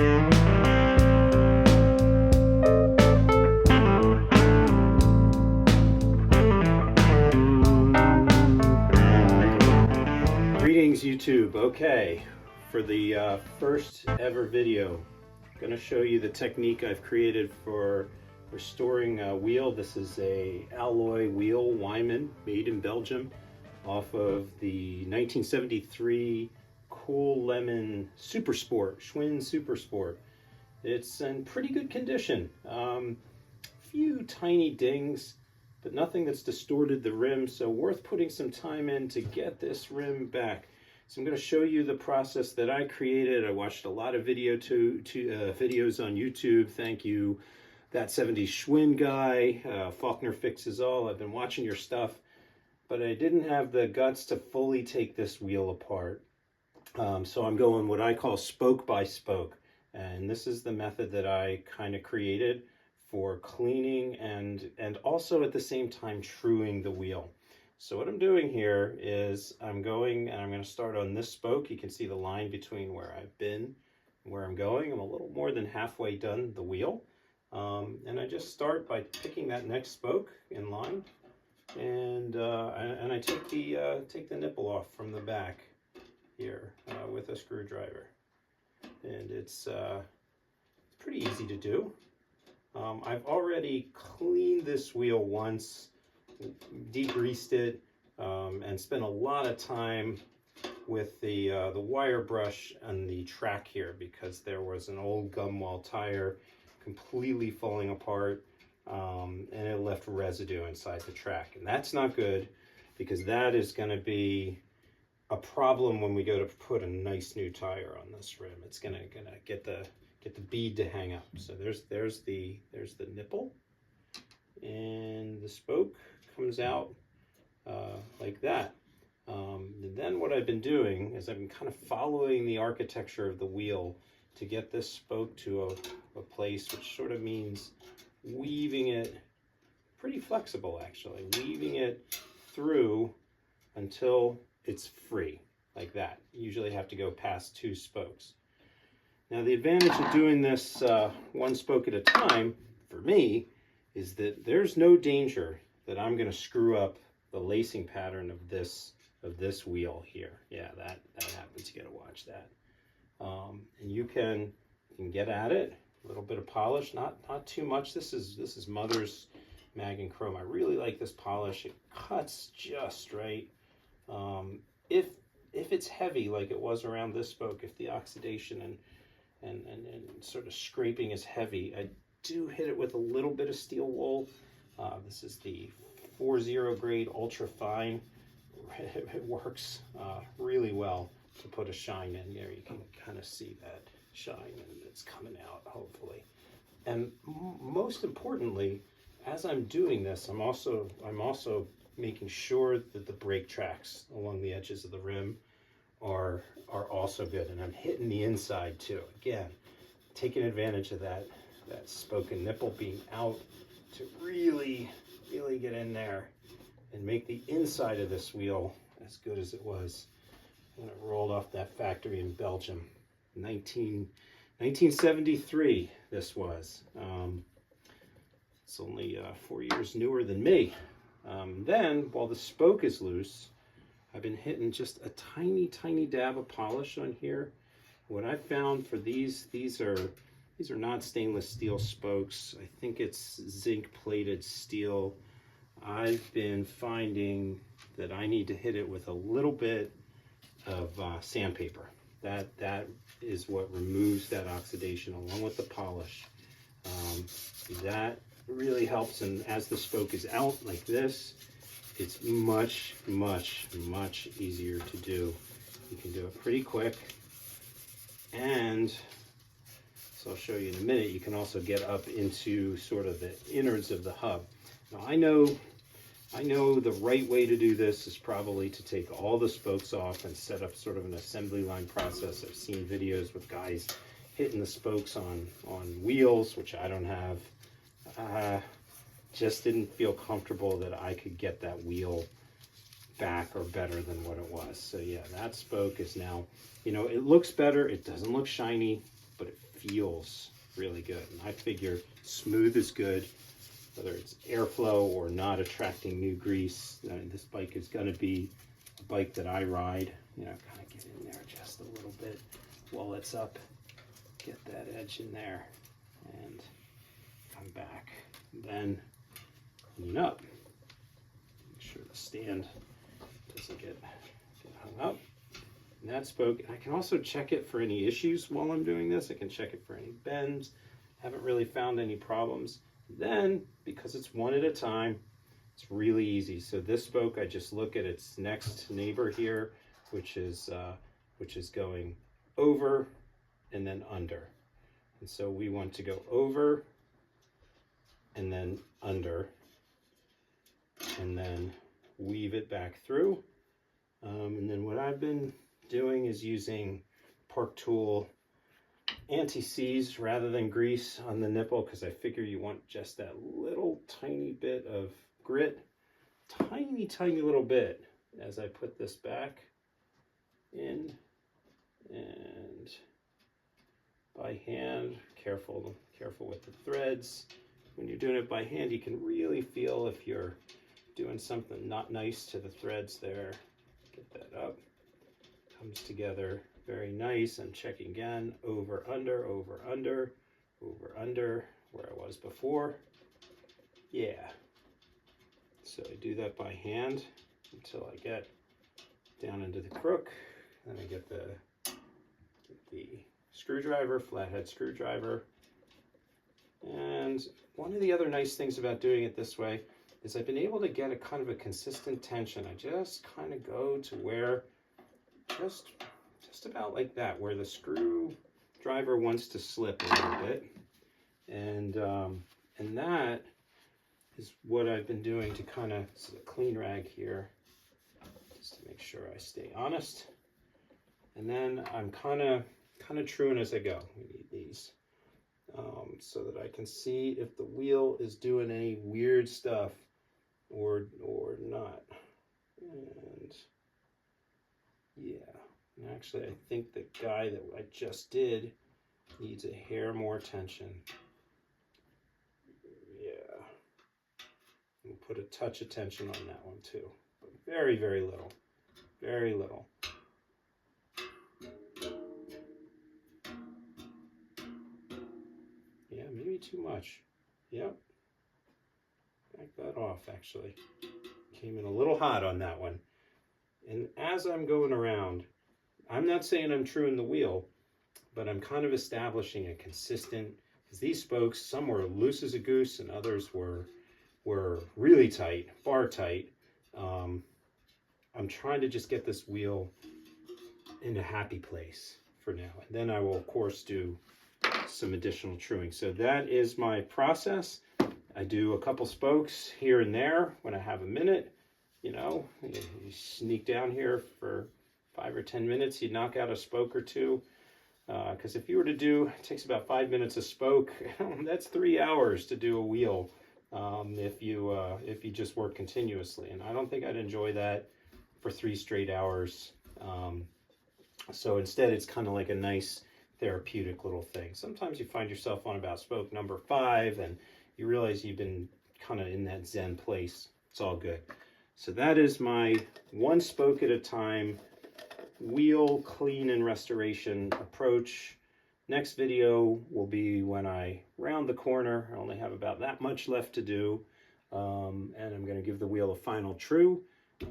Greetings YouTube. Okay, for the first ever video, I'm going to show you the technique I've created for restoring a wheel. This is a alloy wheel Wyman made in Belgium off of the 1973 Cool Lemon Super Sport, Schwinn Super Sport. It's in pretty good condition. Few tiny dings, but nothing that's distorted the rim, so worth putting some time in to get this rim back. So I'm going to show you the process that I created. I watched a lot of videos on YouTube. Thank you, that 70s Schwinn guy, Faulkner Fixes All. I've been watching your stuff, but I didn't have the guts to fully take this wheel apart. So I'm going what I call spoke by spoke, and this is the method that I kind of created for cleaning and also at the same time truing the wheel. So what I'm doing here is I'm going to start on this spoke. You can see the line between where I've been and where I'm going. I'm a little more than halfway done the wheel. And I just start by picking that next spoke in line, and I take the nipple off from the back here with a screwdriver. And it's pretty easy to do. I've already cleaned this wheel once, degreased it, and spent a lot of time with the wire brush on the track here because there was an old gum wall tire completely falling apart, and it left residue inside the track. And that's not good because that is going to be a problem when we go to put a nice new tire on this rim. It's gonna get the bead to hang up. So there's the nipple, and the spoke comes out like that. And then what I've been doing is I've been kind of following the architecture of the wheel to get this spoke to a place, which sort of means weaving it, pretty flexible actually, weaving it through until it's free, like that. You usually have to go past two spokes. Now the advantage of doing this one spoke at a time, for me, is that there's no danger that I'm going to screw up the lacing pattern of this wheel here. Yeah, that happens. You got to watch that. And you can get at it. A little bit of polish, not too much. This is Mother's Mag and Chrome. I really like this polish. It cuts just right. If it's heavy like it was around this spoke, if the oxidation and sort of scraping is heavy, I do hit it with a little bit of steel wool. This is the 40 grade ultra fine. It works really well to put a shine in there. You can kind of see that shine, and it's coming out hopefully. And most importantly, as I'm doing this, I'm also making sure that the brake tracks along the edges of the rim are also good, and I'm hitting the inside too. Again, taking advantage of that spoke and nipple being out to really get in there and make the inside of this wheel as good as it was when it rolled off that factory in Belgium. 1973 this was. It's only 4 years newer than me. Then, while the spoke is loose, I've been hitting just a tiny dab of polish on here. What I found for these are not stainless steel spokes. I think it's zinc plated steel. I've been finding that I need to hit it with a little bit of sandpaper. That is what removes that oxidation along with the polish. That really helps, and as the spoke is out like this, it's much easier to do. You can do it pretty quick, and so I'll show you in a minute. You can also get up into sort of the innards of the hub. Now I know the right way to do this is probably to take all the spokes off and set up sort of an assembly line process. I've seen videos with guys hitting the spokes on wheels, which I don't have. Just didn't feel comfortable that I could get that wheel back or better than what it was. So yeah, that spoke is now, it looks better. It doesn't look shiny, but it feels really good. And I figure smooth is good, whether it's airflow or not attracting new grease. This bike is going to be a bike that I ride. You know, kind of get in there just a little bit while it's up. Get that edge in there and come back. Then clean up. Make sure the stand doesn't get hung up. And that spoke, I can also check it for any issues while I'm doing this. I can check it for any bends. Haven't really found any problems. Then, because it's one at a time, it's really easy. So this spoke, I just look at its next neighbor here, which is going over and then under. And so we want to go over and then under, and then weave it back through. And then what I've been doing is using Park Tool anti-seize rather than grease on the nipple, because I figure you want just that little tiny bit of grit, tiny little bit, as I put this back in. And by hand, careful with the threads. When you're doing it by hand, you can really feel if you're doing something not nice to the threads there. Get that up. Comes together very nice. I'm checking again, over, under, over, under, over, under, where I was before. Yeah. So I do that by hand until I get down into the crook. Then I get the screwdriver, flathead screwdriver. And one of the other nice things about doing it this way is I've been able to get a kind of a consistent tension. I just kind of go to where, just about like that, where the screwdriver wants to slip a little bit. And that is what I've been doing to kind of, this is a clean rag here, just to make sure I stay honest. And then I'm kind of truing as I go. We need these so that I can see if the wheel is doing any weird stuff or not. And yeah, and actually I think the guy that I just did needs a hair more tension. Yeah, we'll put a touch of tension on that one too, but very little, very little. Yeah, maybe too much. Yep. Back that off, actually. Came in a little hot on that one. And as I'm going around, I'm not saying I'm truing the wheel, but I'm kind of establishing a consistent, because these spokes, some were loose as a goose and others were really tight, bar tight. I'm trying to just get this wheel in a happy place for now. And then I will, of course, do some additional truing. So that is my process. I do a couple spokes here and there when I have a minute. You know, you sneak down here for 5 or 10 minutes, you knock out a spoke or two. Because if you were to do, it takes about 5 minutes a spoke, that's 3 hours to do a wheel if you just work continuously. And I don't think I'd enjoy that for 3 straight hours. So instead, it's kind of like a nice therapeutic little thing. Sometimes you find yourself on about spoke number 5 and you realize you've been kind of in that Zen place. It's all good. So that is my one spoke at a time wheel clean and restoration approach. Next video will be when I round the corner. I only have about that much left to do. And I'm going to give the wheel a final true.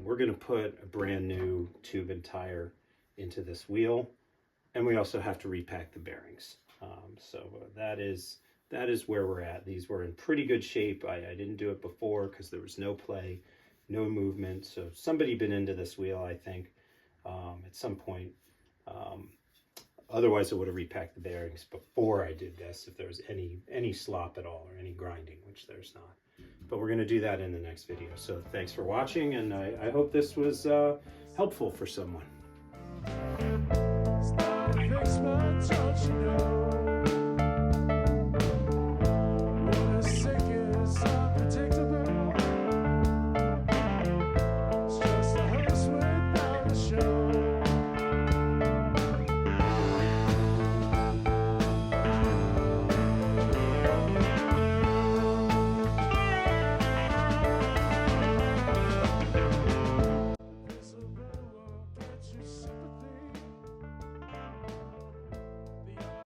We're going to put a brand new tube and tire into this wheel. And we also have to repack the bearings. So that is where we're at. These were in pretty good shape. I didn't do it before because there was no play, no movement. So somebody been into this wheel, I think, at some point. Otherwise, I would have repacked the bearings before I did this if there was any slop at all or any grinding, which there's not. But we're going to do that in the next video. So thanks for watching, and I hope this was helpful for someone. Fix my touch,